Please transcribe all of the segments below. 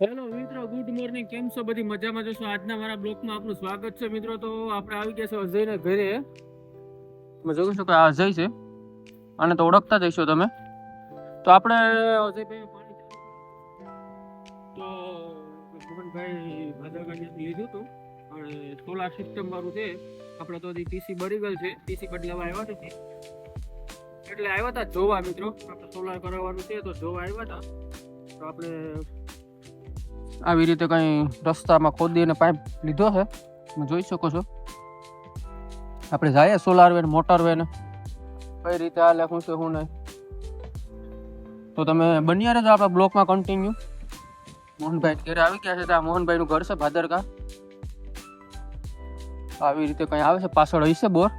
Hello મિત્રો, good morning. કેમ છો? બધી મજામાં જશો? આજના મારા બ્લોગમાં આપનું સ્વાગત છે મિત્રો. તો આપણે આવી ગયા છે અજયના ઘરે. તમે જોઈ શકો આ અજય છે, અને તો ઓળખતા જઈશો તમે. તો આપણે અજયભાઈ પાણી તો મોહનભાઈ ભાદરગાંઠિયાથી લીધું હતું, અને સોલાર સિસ્ટમ વાળું છે. આપણે તો ટીસી બળી ગયેલ છે, ટીસી બદલાવા આવ્યા નથી એટલે આવ્યા હતા જોવા મિત્રો. આપણે સોલાર કરાવવાનું છે તો જોવા આવ્યા હતા. તો આપણે આવી રીતે કઈ રસ્તામાં ખોદી અને પાઇપ લીધો છે, તમે જોઈ શકો છો. આપણે જઈએ સોલાર વેન મોટર વેન કઈ રીતે હાલે, શું છે શું નહીં. તો તમે બન્યા રહેજો આપણા બ્લોકમાં કન્ટિન્યુ. મોહનભાઈ ઘરે આવી ગયા છે, ત્યાં મોહનભાઈનું ઘર છે ભાદરકા. આવી રીતે કઈ આવે છે, પાછળ હશે બોર.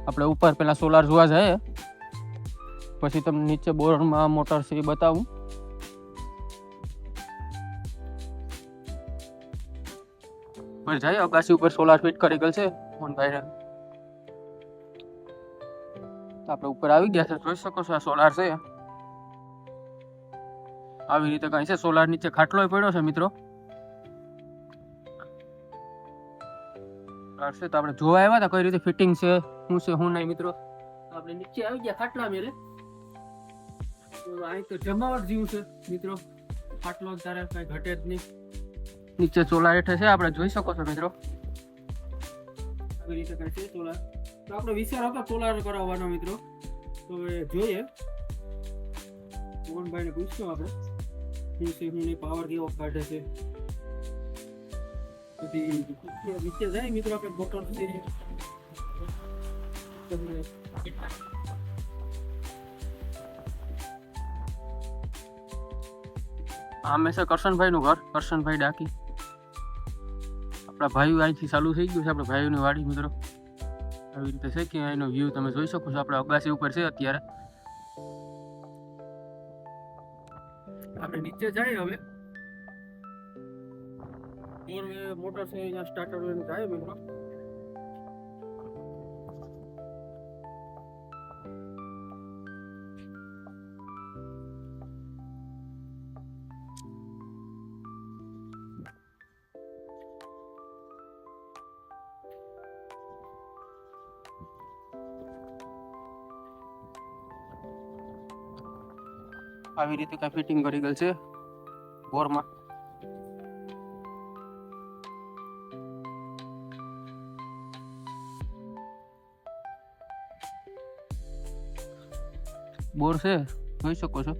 આપણે ઉપર પેલા સોલાર જોવા જઈએ, પછી તમને નીચે બોરમાં મોટર છે એ બતાવું. જાય અગાસી ઉપર સોલાર ફિટ કરી ગયેલ છે મોહનભાઈ. આપણે ઉપર આવી ગયા છે, જોઈ શકો છો આ સોલાર છે. આવી રીતે કઈ છે, સોલાર નીચે ખાટલો પડ્યો છે મિત્રો. તો આપણે જોવા આવ્યા હતા કઈ રીતે ફિટિંગ છે, શું છે શું નહીં મિત્રો. આપણે નીચે આવી ગયા ખાટલા મેલે. અહીં તો જમાવટ જેવું છે મિત્રો, ખાટલો તારે કઈ ઘટે જ નહીં. નીચે સોલાર હેઠે છે, આપણે જોઈ શકો છો મિત્રો. આવી રીતે કઈ છે સોલાર. તો આપણે વિચાર હતો સોલાર કરાવવાનો મિત્રો. તો એ જોઈએ, મોહનભાઈને પૂછશું આપણે શું છે શું નહીં, પાવર કેવો કાઢે છે. પછી નીચે જાય મિત્રો, આપણે બોટલ છે. આમે છે કરશનભાઈ નું ઘર, કરશનભાઈ ડાકી. આપણા ભાઈઓ અહીંથી ચાલુ થઈ ગયું છે, આપણે ભાઈઓની વાડી મિત્રો. આવી રીતે છે કે અહીંનો વ્યૂ તમે જોઈ શકો છો. આપણે અગાસી ઉપર છે અત્યારે. આપણે નીચે જઈએ હવે. મોટર છે અહીંયા સ્ટાર્ટર લઈને જાય મિત્રો. આવી રીતે કઈ ફિટિંગ કરી ગયેલ છે બોરમાં. બોર છે, જોઈ શકો છો.